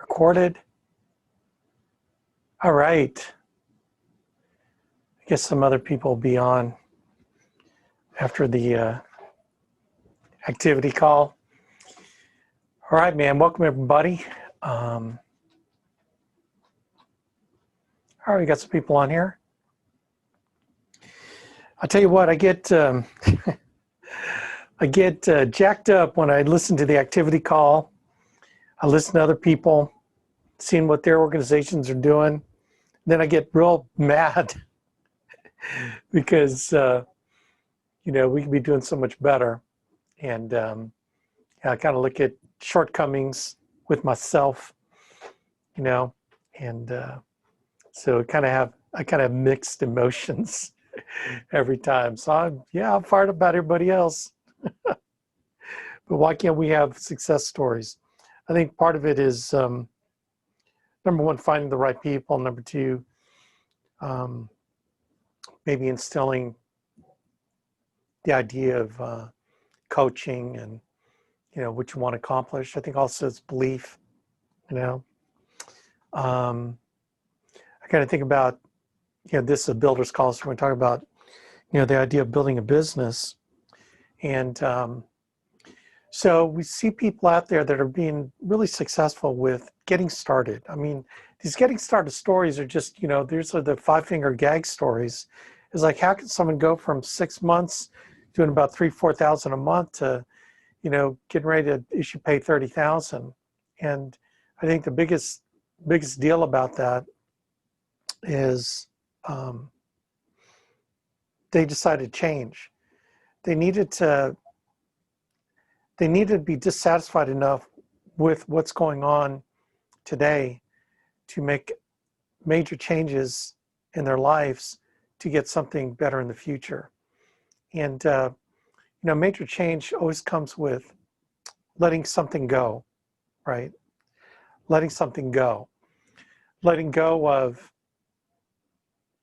Recorded. All right. I guess some other people will be on after the activity call. All right, man. Welcome, everybody. All right, we got some people on here. I'll tell you what, I get I get jacked up when I listen to the activity call. I listen to other people, seeing what their organizations are doing. Then I get real mad because you know, we could be doing so much better. And I kind of look at shortcomings with myself, you know, and so I kind of have mixed emotions every time. So I'm fired up about everybody else. But why can't we have success stories? I think part of it is number one, finding the right people. Number two, maybe instilling the idea of coaching and, you know, what you want to accomplish. I think also it's belief, you know. I kind of think about, you know, this is a builder's call, so we're going to talk about, you know, the idea of building a business. And so we see people out there that are being really successful with getting started. I mean, these getting started stories are just, you know, these are the five-finger gag stories. It's like, how can someone go from 6 months doing about $3,000-4,000 a month to, you know, getting ready to issue pay $30,000? And I think the biggest deal about that is they decided to change. They needed to be dissatisfied enough with what's going on today to make major changes in their lives to get something better in the future. And you know, major change always comes with letting something go, right? Letting something go. Letting go of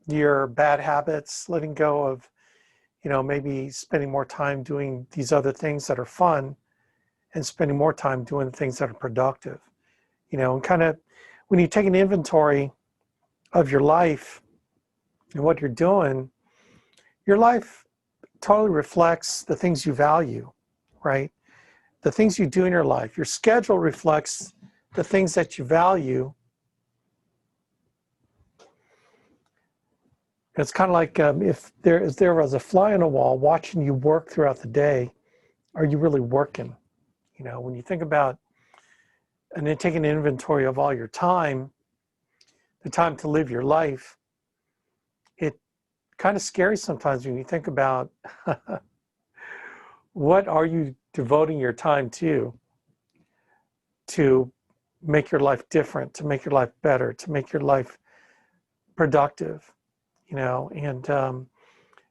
your bad habits, letting go of, you know, maybe spending more time doing these other things that are fun and spending more time doing things that are productive. You know, and kind of when you take an inventory of your life and what you're doing, your life totally reflects the things you value, right? The things you do in your life. Your schedule reflects the things that you value. It's kind of like if there was a fly on a wall watching you work throughout the day, are you really working? You know, when you think about and then take an inventory of all your time, the time to live your life, it kind of scary sometimes when you think about what are you devoting your time to make your life different, to make your life better, to make your life productive, you know. And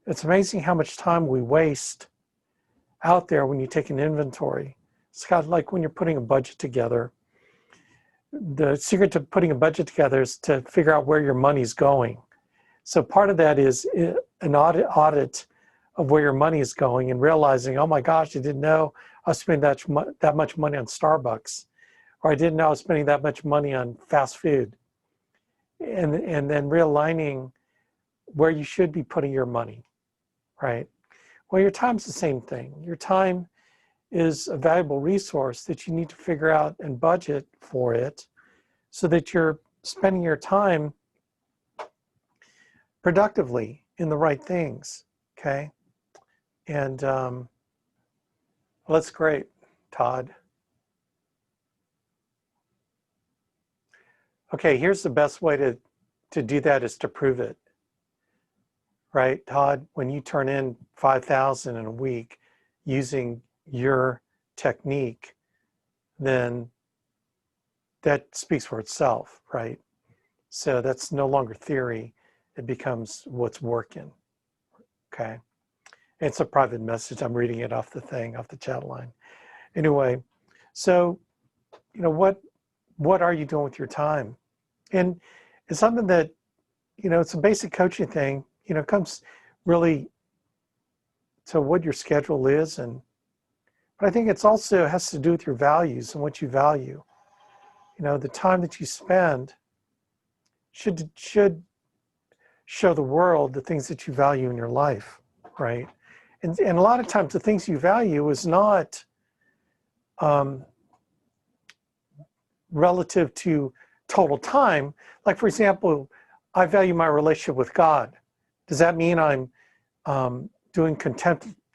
it's amazing how much time we waste out there when you take an inventory. It's kind of like when you're putting a budget together. The secret to putting a budget together is to figure out where your money's going. So part of that is an audit of where your money is going and realizing, oh my gosh, I didn't know I was spending that much money on Starbucks, or I didn't know I was spending that much money on fast food. And then realigning where you should be putting your money, right? Well, your time's the same thing. Your time is a valuable resource that you need to figure out and budget for it so that you're spending your time productively in the right things, okay? And well, that's great, Todd. Okay, here's the best way to do that is to prove it, right? Todd, when you turn in 5,000 in a week using your technique, then that speaks for itself, right? So that's no longer theory. It becomes what's working, okay? It's a private message. I'm reading it off the chat line. Anyway, so, you know, what are you doing with your time? And it's something that, you know, it's a basic coaching thing, you know, comes really to what your schedule is. But I think it's also has to do with your values and what you value. The time that you spend should show the world the things that you value in your life, right? And a lot of times the things you value is not relative to total time. Like, for example, I value my relationship with God. Does that mean I'm doing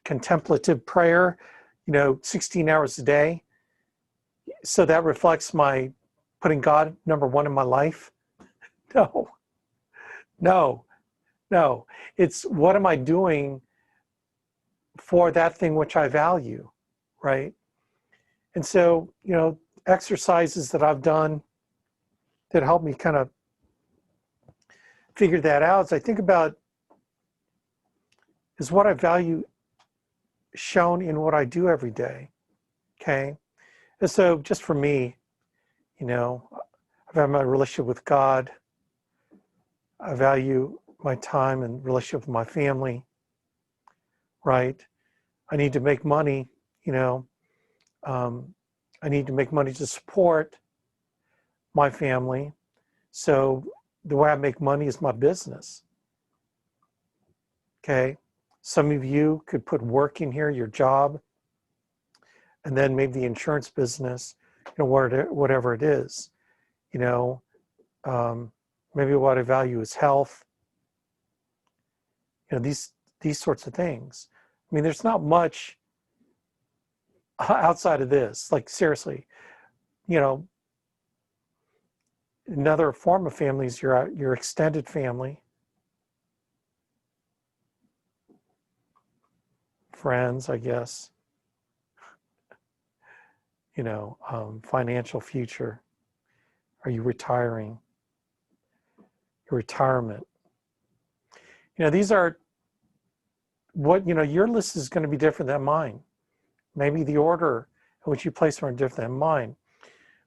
contemplative prayer, 16 hours a day? So that reflects my putting God number one in my life? No, no, no. It's what am I doing for that thing which I value, right? And so, exercises that I've done that help me kind of figure that out is I think about, is what I value shown in what I do every day, okay? And so just for me, I've had my relationship with God. I value my time and relationship with my family, right? I need to make money, I need to make money to support my family. So the way I make money is my business, okay? Some of you could put work in here, your job, and then maybe the insurance business, whatever it is, maybe what I value is health, these sorts of things. I mean, there's not much outside of this, like seriously, another form of family is your extended family, friends, I guess, financial future. Are you retiring? Your retirement. These are what, your list is going to be different than mine. Maybe the order in which you place them are different than mine.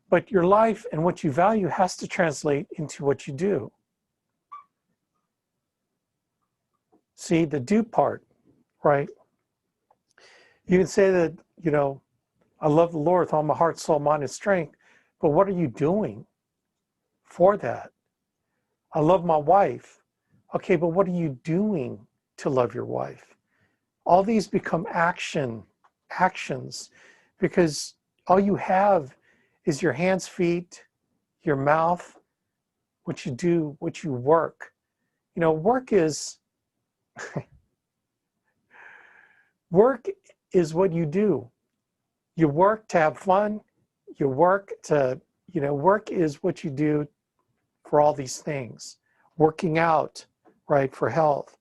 But your life and what you value has to translate into what you do. See, the do part, right? You can say that, I love the Lord with all my heart, soul, mind, and strength, but what are you doing for that? I love my wife. Okay, but what are you doing to love your wife? All these become actions, because all you have is your hands, feet, your mouth, what you do, what you work. Work is work is what you do. You work to have fun. You work to, work is what you do for all these things. Working out, right, for health.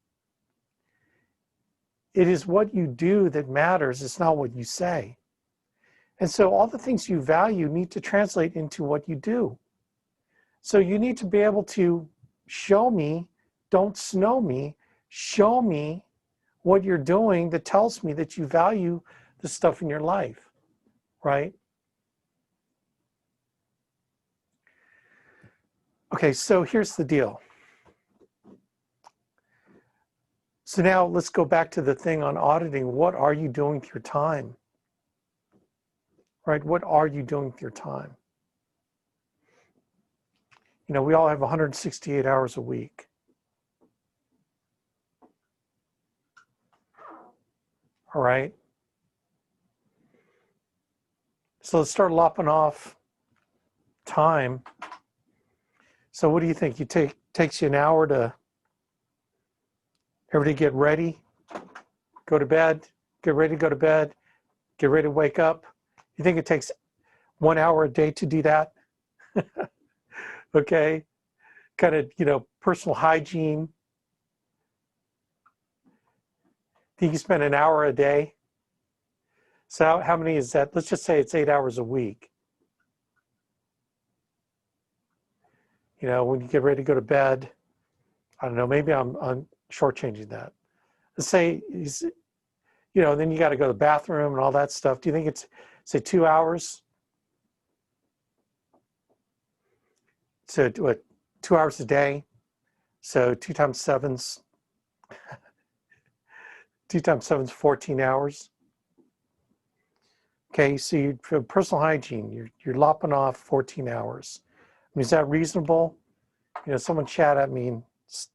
It is what you do that matters. It's not what you say. And so all the things you value need to translate into what you do. So you need to be able to show me, don't snow me, show me what you're doing that tells me that you value the stuff in your life, right? Okay, so here's the deal. So now let's go back to the thing on auditing. What are you doing with your time? Right? What are you doing with your time? We all have 168 hours a week. All right? So let's start lopping off time. So what do you think? Takes you an hour to everybody get ready, go to bed, get ready to go to bed, get ready to wake up. You think it takes 1 hour a day to do that? Okay, kind of, personal hygiene. Think you spend an hour a day? So how many is that? Let's just say it's 8 hours a week. When you get ready to go to bed, I don't know, maybe I'm shortchanging that. Let's say, then you got to go to the bathroom and all that stuff. Do you think it's, say, 2 hours? So what, 2 hours a day? So 2 times 7's 2 times 7's 14 hours. Okay, so for personal hygiene, you're lopping off 14 hours. I mean, is that reasonable? You know, someone chat at me and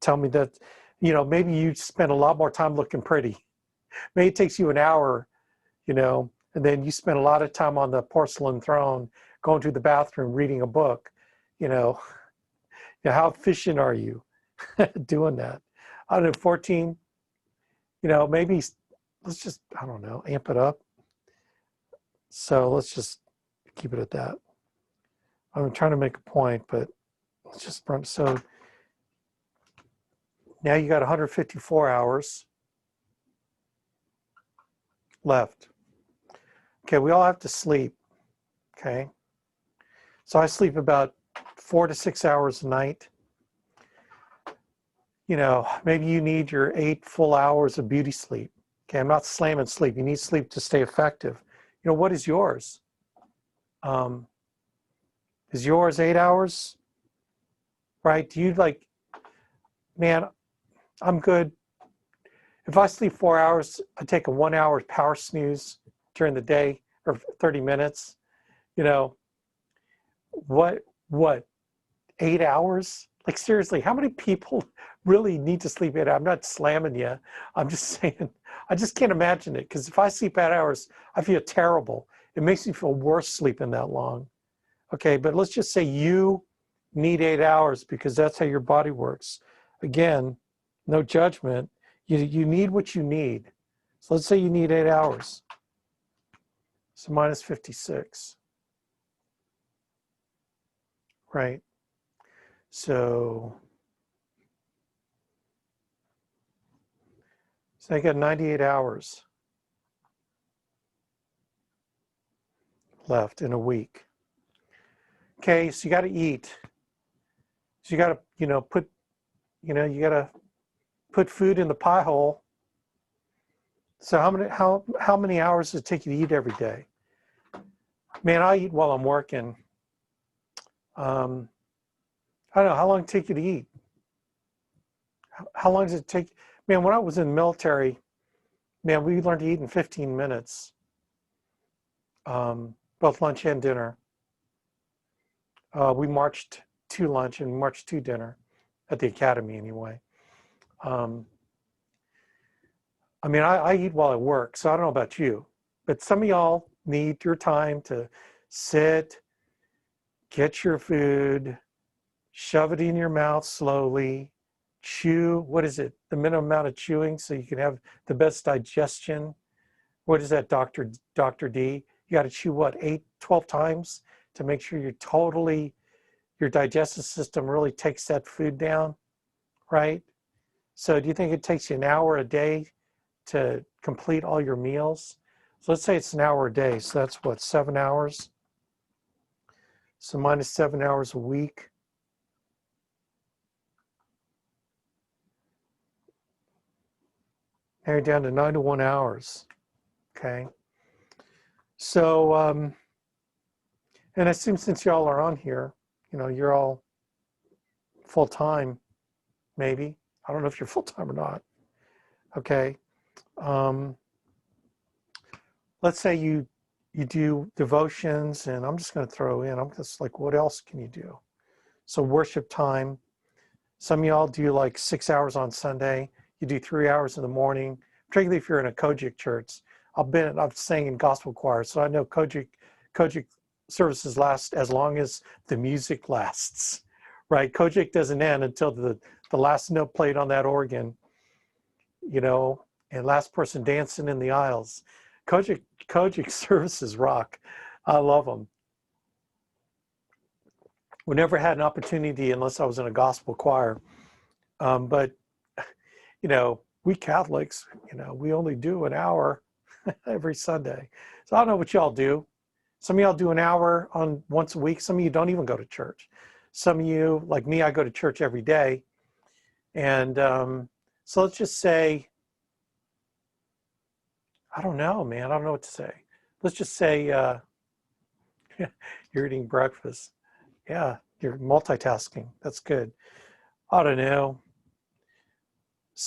tell me that, you know, maybe you spend a lot more time looking pretty. Maybe it takes you an hour, you know, and then you spend a lot of time on the porcelain throne, going to the bathroom, reading a book. You know, how efficient are you doing that? I don't know, 14, you know, maybe let's just, I don't know, amp it up. So let's just keep it at that. I'm trying to make a point, but let's just run. So now you got 154 hours left. Okay, we all have to sleep. Okay. So I sleep about 4 to 6 hours a night. You know, maybe you need your 8 full hours of beauty sleep. Okay, I'm not slamming sleep. You need sleep to stay effective. You know, what is yours? Is yours 8 hours? Right? Do you like, man, I'm good. If I sleep 4 hours, I take a 1 hour power snooze during the day or 30 minutes. You know, what, 8 hours? Like seriously, how many people really need to sleep 8 hours? I'm not slamming you. I'm just saying, I just can't imagine it. Because if I sleep 8 hours, I feel terrible. It makes me feel worse sleeping that long. Okay, but let's just say you need 8 hours because that's how your body works. Again, no judgment. You need what you need. So let's say you need 8 hours. So minus 56. Right. So I got 98 hours left in a week. Okay, so you got to eat. So you got to, you know, you got to put food in the pie hole. So how many hours does it take you to eat every day? Man, I eat while I'm working. I don't know, how long does it take you to eat? How long does it take? Man, when I was in the military, man, we learned to eat in 15 minutes, both lunch and dinner. We marched to lunch and marched to dinner at the academy anyway. I mean, I eat while I work, so I don't know about you, but some of y'all need your time to sit, get your food, shove it in your mouth slowly, chew. What is it? The minimum amount of chewing so you can have the best digestion. What is that, Dr. D? You got to chew what, 8, 12 times to make sure your digestive system really takes that food down, right? So do you think it takes you an hour a day to complete all your meals? So let's say it's an hour a day. So that's what, 7 hours? So minus 7 hours a week. Now you're down to 9 to 1 hours. Okay. So, and I assume since y'all are on here, you know, you're all full-time, maybe. I don't know if you're full-time or not. Okay. Let's say you do devotions, and I'm just going to throw in, I'm just like, what else can you do? So worship time. Some of y'all do like 6 hours on Sunday. You do 3 hours in the morning, particularly if you're in a Kojic church. I've sang in gospel choir, so I know Kojic services last as long as the music lasts, right? Kojic doesn't end until the last note played on that organ, you know, and last person dancing in the aisles. Kojic services rock. I love them. We never had an opportunity unless I was in a gospel choir. But, you know, we Catholics, you know, we only do an hour every Sunday. So I don't know what y'all do. Some of y'all do an hour on once a week. Some of you don't even go to church. Some of you, like me, I go to church every day. And so let's just say, I don't know, man. I don't know what to say. Let's just say you're eating breakfast. Yeah, you're multitasking. That's good. I don't know.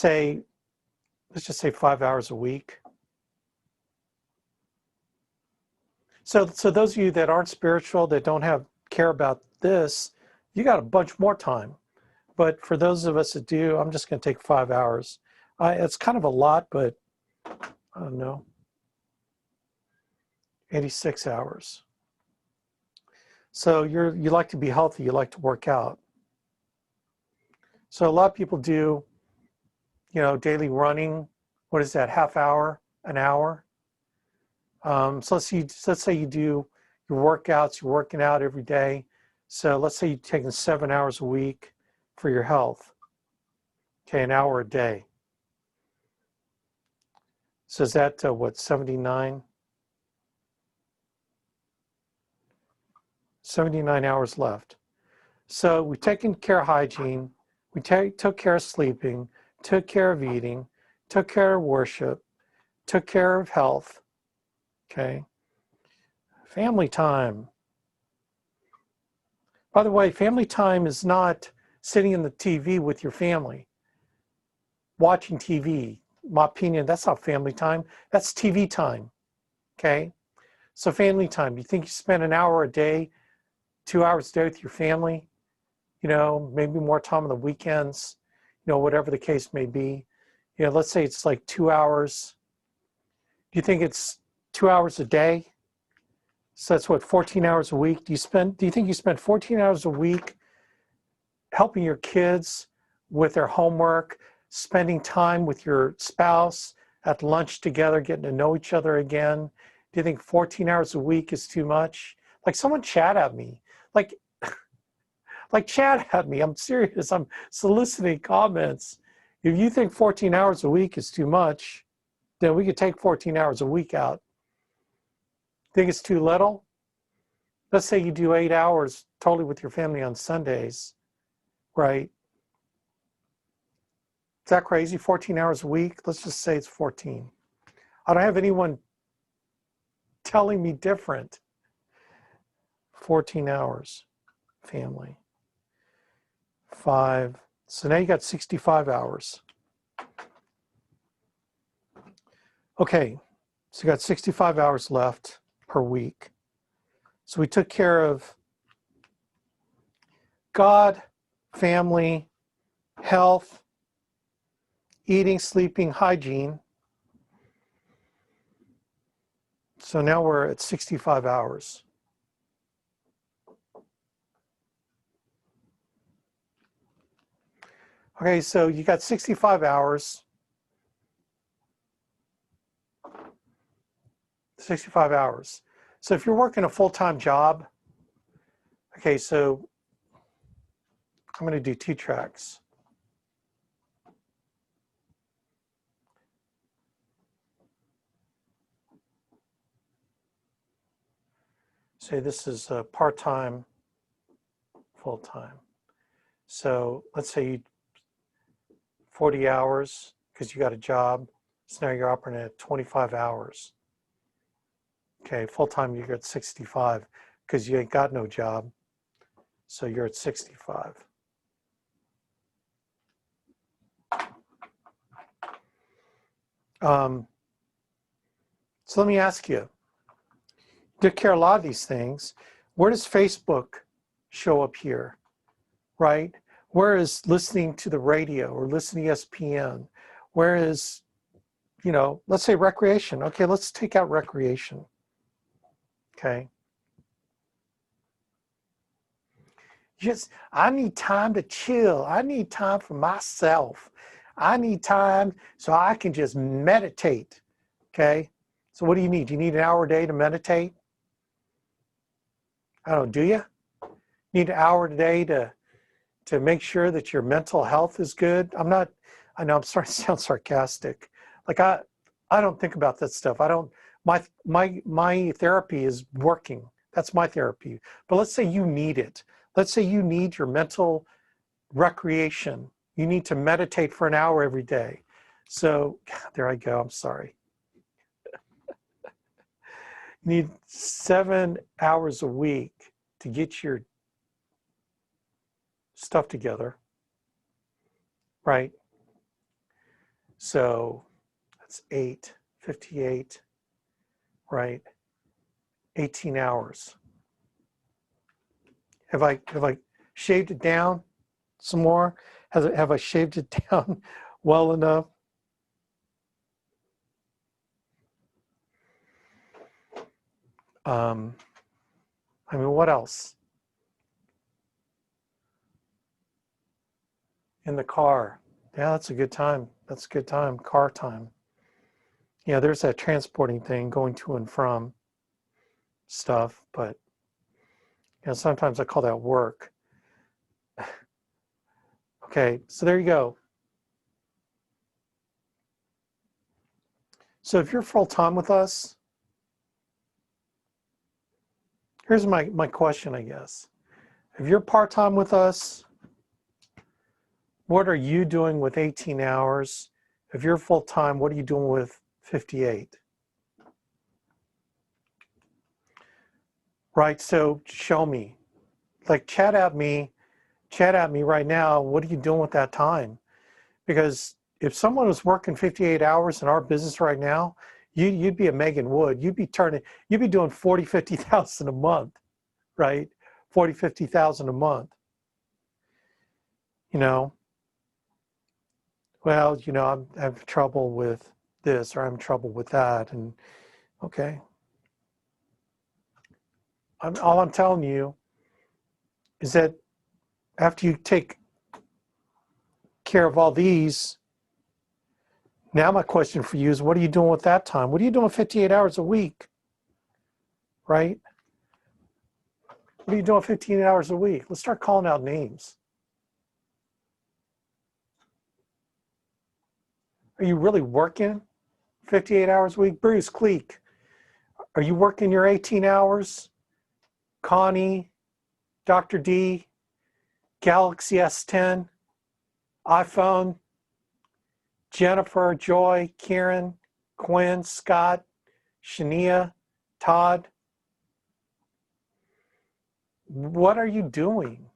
Let's just say 5 hours a week. So those of you that aren't spiritual, that don't have care about this, you got a bunch more time. But for those of us that do, I'm just going to take 5 hours. It's kind of a lot, but I don't know, 86 hours. So you like to be healthy, you like to work out. So a lot of people do, daily running. What is that? Half hour, an hour. So let's say you do your workouts, you're working out every day. So let's say you're taking 7 hours a week for your health. Okay, an hour a day. So is that what, 79? 79 hours left. So we've taken care of hygiene, we took care of sleeping, took care of eating, took care of worship, took care of health. Okay. Family time. By the way, family time is not sitting in the TV with your family, watching TV. My opinion, that's not family time. That's TV time. Okay. So family time. You think you spend an hour a day, 2 hours a day with your family, maybe more time on the weekends, whatever the case may be. Let's say it's like 2 hours. Do you think it's 2 hours a day? So that's what, 14 hours a week? Do you think you spend 14 hours a week helping your kids with their homework, spending time with your spouse at lunch together, getting to know each other again? Do you think 14 hours a week is too much? Like, someone chat at me. Like chat at me. I'm serious. I'm soliciting comments. If you think 14 hours a week is too much, then we could take 14 hours a week out. Think it's too little? Let's say you do 8 hours totally with your family on Sundays, right? Is that crazy? 14 hours a week? Let's just say it's 14. I don't have anyone telling me different. 14 hours, family. 5. So now you got 65 hours. Okay, so you got 65 hours left per week. So we took care of God, family, health, eating, sleeping, hygiene. So now we're at 65 hours. Okay, so you got 65 hours. 65 hours. So if you're working a full-time job, okay, so I'm going to do 2 tracks. Say this is part-time, full-time. So let's say you 40 hours because you got a job. So now you're operating at 25 hours. Okay, full-time you're at 65 because you ain't got no job. So you're at 65. So let me ask you, to care a lot of these things, where does Facebook show up here, right? Where is listening to the radio or listening to ESPN? Where is, let's say recreation. Okay, let's take out recreation. Okay. I need time to chill. I need time for myself. I need time so I can just meditate. Okay. So what do you need? You need an hour a day to meditate? I don't know, do you? Need an hour a day to make sure that your mental health is good? I know I'm starting to sound sarcastic. Like I don't think about that stuff. I don't, my therapy is working. That's my therapy. But let's say you need it. Let's say you need your mental recreation. You need to meditate for an hour every day. So there I go. I'm sorry. You need 7 hours a week to get your stuff together, right? So that's 8, 58, right? 18 hours? Have I shaved it down some more? Have I shaved it down well enough? I mean, what else? In the car. Yeah, that's a good time. That's a good time. Car time. Yeah, there's that transporting thing, going to and from stuff, but sometimes I call that work. Okay, so there you go. So if you're full-time with us, here's my question, I guess. If you're part-time with us, what are you doing with 18 hours? If you're full-time, what are you doing with 58? Right, so show me. Like chat at me right now, what are you doing with that time? Because if someone was working 58 hours in our business right now, you'd be a Megan Wood. You'd be doing 40, 50,000 a month, right? 40, 50,000 a month. Well, I have trouble with this or I'm trouble with that. And okay. All I'm telling you is that after you take care of all these, now my question for you is, what are you doing with that time? What are you doing 58 hours a week, right? What are you doing 15 hours a week? Let's start calling out names. Are you really working 58 hours a week? Bruce Cleek, are you working your 18 hours? Connie, Dr. D, Galaxy S10, iPhone, Jennifer, Joy, Kieran, Quinn, Scott, Shania, Todd. What are you doing?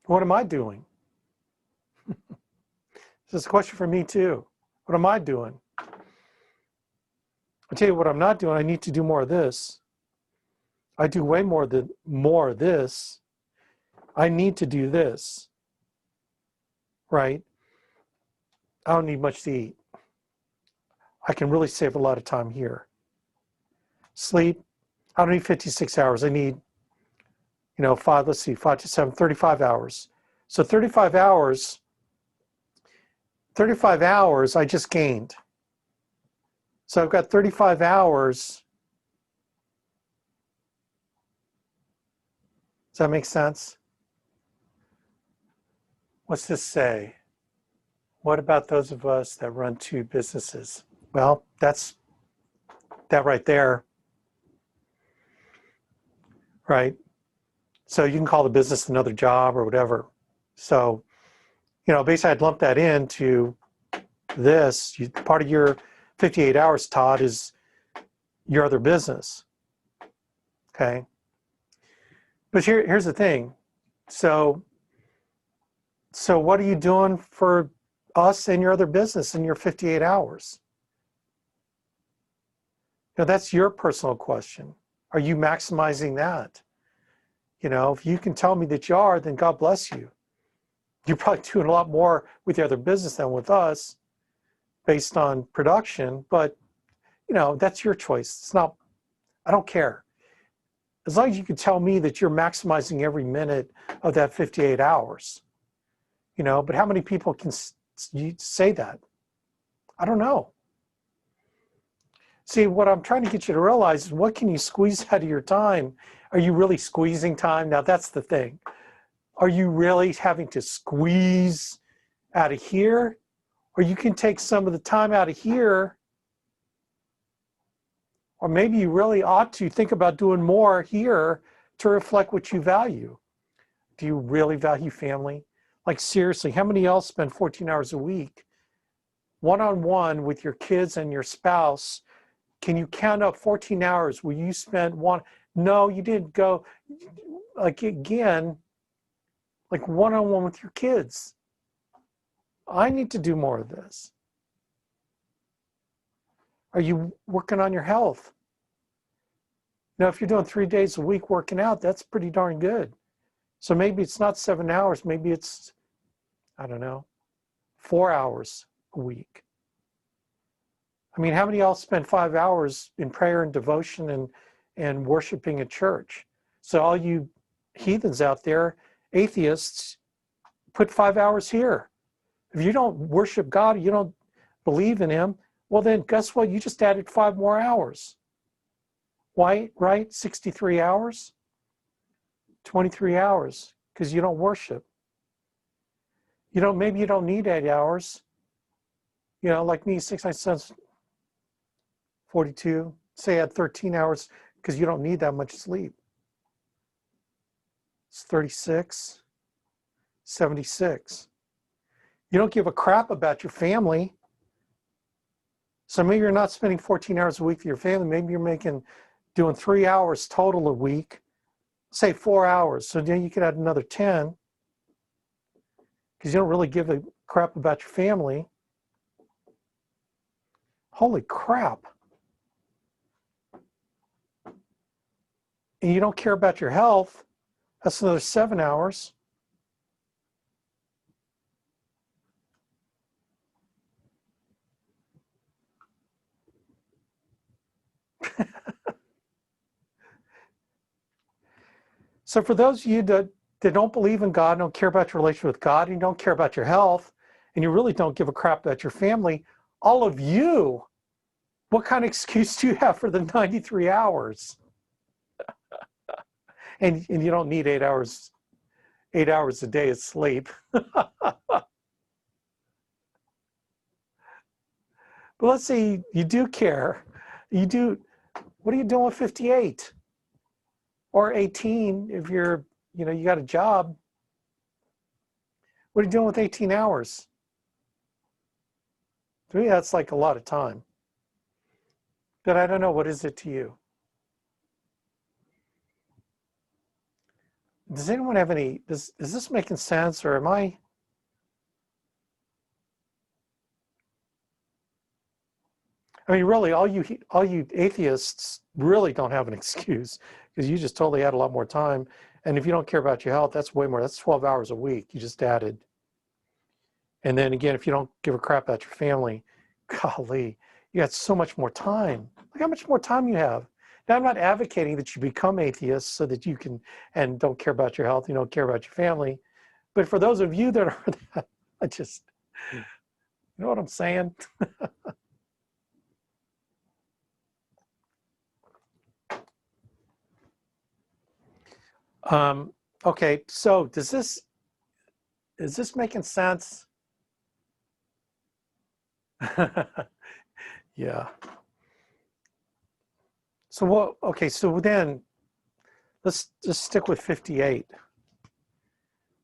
What am I doing? This is a question for me too. What am I doing? I'll tell you what I'm not doing. I need to do more of this. I do way more of this. I need to do this, right? I don't need much to eat. I can really save a lot of time here. Sleep, I don't need 56 hours. I need, 5 to 7, 35 hours. So 35 hours I just gained. So I've got 35 hours. Does that make sense? What's this say? What about those of us that run 2 businesses? Well, that's that right there, right? So you can call the business another job or whatever. So, basically I'd lump that into this. Part of your 58 hours, Todd, is your other business, okay? But here's the thing. So what are you doing for us and your other business in your 58 hours? That's your personal question. Are you maximizing that? If you can tell me that you are, then God bless you. You're probably doing a lot more with your other business than with us based on production, but that's your choice. It's not, I don't care. As long as you can tell me that you're maximizing every minute of that 58 hours, but how many people can say that? I don't know. See, what I'm trying to get you to realize is, what can you squeeze out of your time? Are you really squeezing time? Now that's the thing. Are you really having to squeeze out of here? Or you can take some of the time out of here, or maybe you really ought to think about doing more here to reflect what you value. Do you really value family? Like seriously, how many else spend 14 hours a week one-on-one with your kids and your spouse? Can you count up 14 hours where you spent one? No, you didn't go, like again, like one-on-one with your kids. I need to do more of this. Are you working on your health? Now, if you're doing 3 days a week working out, that's pretty darn good. So maybe it's not 7 hours, maybe it's, I don't know, 4 hours a week. I mean, how many of y'all spend 5 hours in prayer and devotion and worshiping at church? So all you heathens out there, atheists, put 5 hours here. If you don't worship God, you don't believe in him, well then guess what? You just added 5 more hours. Why, right? 63 hours? 23 hours, because you don't worship. Maybe you don't need 8 hours. Like me, 6, 9, 7, 42, say add 13 hours, because you don't need that much sleep. It's 36, 76. You don't give a crap about your family. So maybe you're not spending 14 hours a week with your family. Maybe you're doing 3 hours total a week, say 4 hours. So then you could add another 10 because you don't really give a crap about your family. Holy crap. And you don't care about your health. That's another 7 hours. So for those of you that don't believe in God, don't care about your relationship with God, and you don't care about your health, and you really don't give a crap about your family, all of you, what kind of excuse do you have for the 93 hours? And you don't need 8 hours a day of sleep. But let's say you do care. You do. What are you doing with 58? Or 18 if you got a job. What are you doing with 18 hours? To me, that's like a lot of time. But I don't know, what is it to you? Does anyone have any, is this making sense, or am I? I mean, really, all you atheists really don't have an excuse, because you just totally had a lot more time. And if you don't care about your health, that's way more. That's 12 hours a week you just added. And then again, if you don't give a crap about your family, golly, you got so much more time. Look how much more time you have. Now, I'm not advocating that you become atheists so that you can, and don't care about your health, you don't care about your family. But for those of you that are that, you know what I'm saying? Okay, so is this making sense? Yeah. So what, okay, so then let's just stick with 58.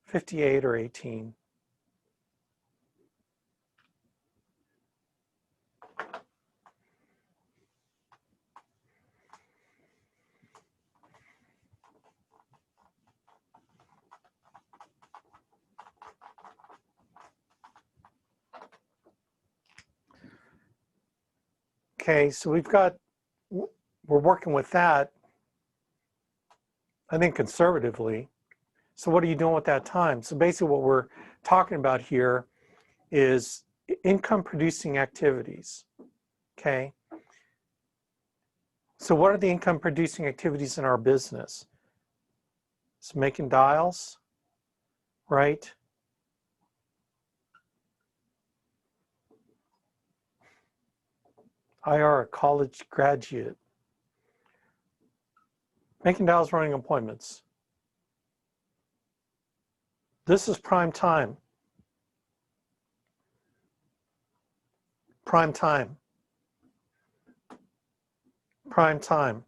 58 or 18. Okay, so we're working with that, I think, conservatively. So what are you doing with that time? So basically what we're talking about here is income producing activities, okay? So what are the income producing activities in our business? It's making dials, right? IR, a college graduate. Making dials, running appointments. This is prime time. Prime time. Prime time.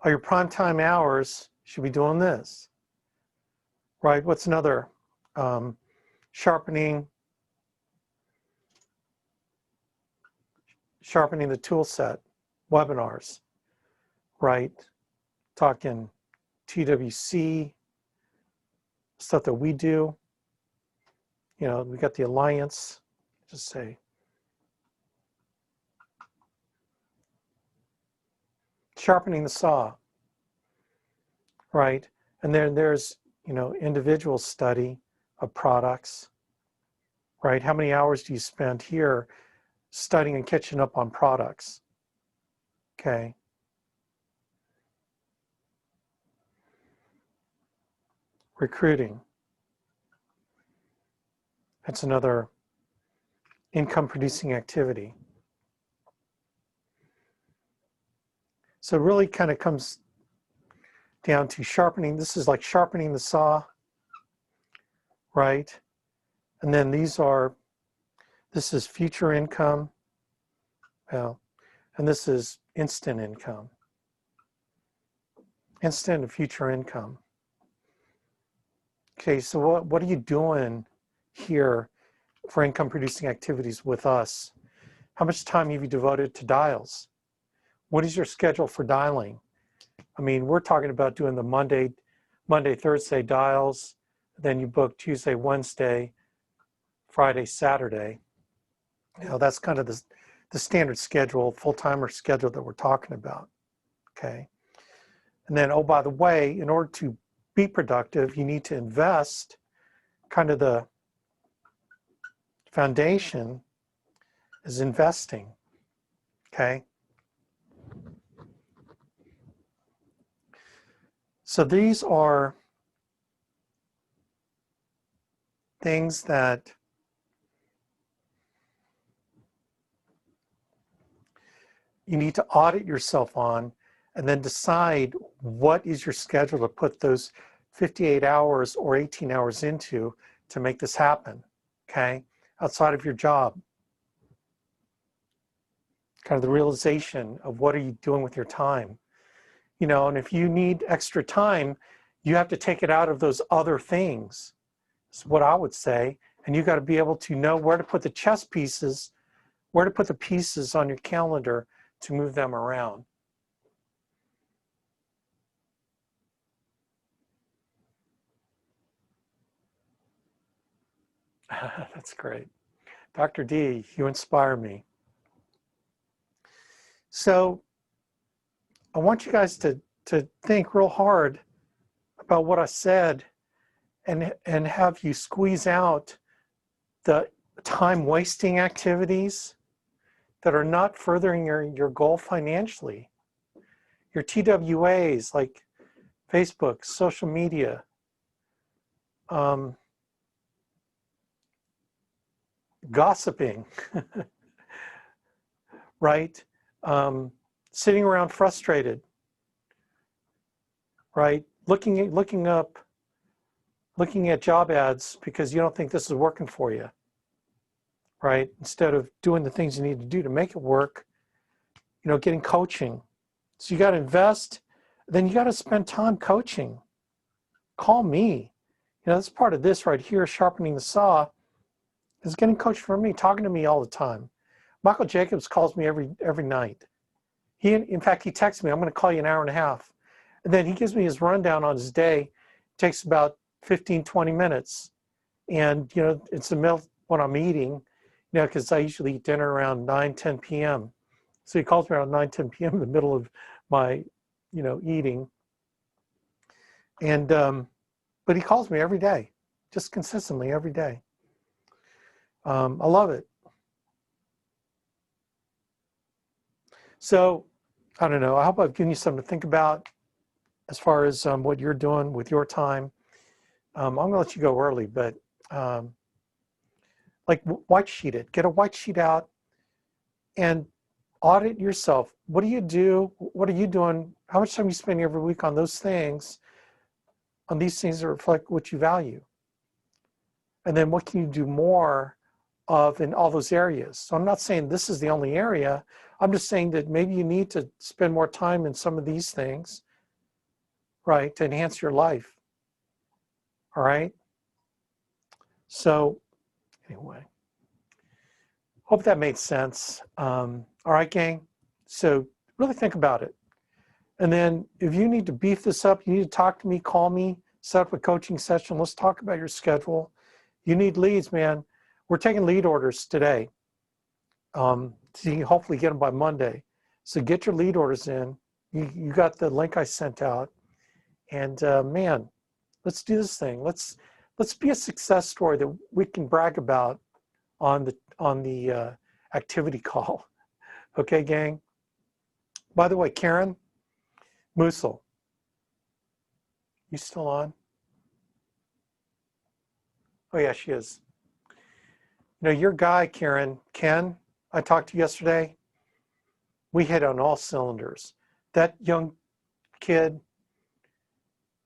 Your prime time hours should be doing this, right? What's another? Sharpening the tool set, webinars, right? Talking TWC, stuff that we do. We got the Alliance, just say sharpening the saw, right? And then there's, individual study of products, right? How many hours do you spend here studying and catching up on products? Okay. Recruiting. That's another income producing activity. So it really kind of comes down to sharpening. This is like sharpening the saw, right? And then this is future income. Well, and this is instant income. Instant and future income. Okay, so what are you doing here for income producing activities with us? How much time have you devoted to dials? What is your schedule for dialing? I mean, we're talking about doing the Monday, Thursday dials, then you book Tuesday, Wednesday, Friday, Saturday. That's kind of the standard schedule, full-timer schedule that we're talking about, okay? And then, oh, by the way, in order to be productive, you need to invest. Kind of the foundation is investing, okay? So these are things that you need to audit yourself on, and then decide what is your schedule to put those 58 hours or 18 hours into to make this happen, okay? Outside of your job. Kind of the realization of what are you doing with your time. And if you need extra time, you have to take it out of those other things. That's what I would say. And you got to be able to know where to put the chess pieces, where to put the pieces on your calendar to move them around. That's great. Dr. D, you inspire me. So I want you guys to think real hard about what I said and have you squeeze out the time wasting activities that are not furthering your goal financially. Your TWAs like Facebook, social media, gossiping, right? Sitting around frustrated, right? Looking at job ads because you don't think this is working for you, right? Instead of doing the things you need to do to make it work, getting coaching. So you got to invest, then you got to spend time coaching. Call me. That's part of this right here, sharpening the saw, is getting coached from me, talking to me all the time. Michael Jacobs calls me every night. In fact, he texts me, I'm going to call you an hour and a half. And then he gives me his rundown on his day. It takes about 15, 20 minutes. And, it's the middle when I'm eating, because I usually eat dinner around 9, 10 p.m. So he calls me around 9, 10 p.m. in the middle of my, eating. And, but he calls me every day, just consistently every day. I love it. So, I don't know. I hope I've given you something to think about as far as what you're doing with your time. I'm going to let you go early, but like white sheet it. Get a white sheet out and audit yourself. What do you do? What are you doing? How much time are you spending every week on those things, on these things that reflect what you value? And then what can you do more of in all those areas? So I'm not saying this is the only area. I'm just saying that maybe you need to spend more time in some of these things, right, to enhance your life. All right? So anyway, hope that made sense. All right, gang? So really think about it. And then if you need to beef this up, you need to talk to me, call me, set up a coaching session. Let's talk about your schedule. You need leads, man. We're taking lead orders today. So you can hopefully get them by Monday. So get your lead orders in You got the link I sent out, and man, let's do this thing. Let's be a success story that we can brag about on the activity call. Okay, gang. By the way, Karen Musil, you still on? Oh yeah, she is. You know, your guy, Karen, Ken, I talked to yesterday, we hit on all cylinders. That young kid,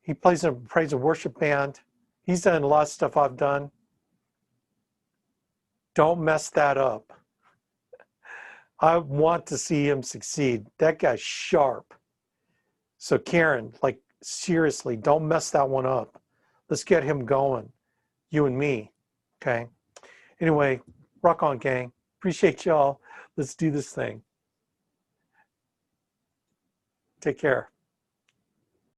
he plays in a praise and worship band. He's done a lot of stuff I've done. Don't mess that up. I want to see him succeed. That guy's sharp. So Karen, like seriously, don't mess that one up. Let's get him going. You and me, okay? Anyway, rock on, gang. Appreciate y'all. Let's do this thing. Take care.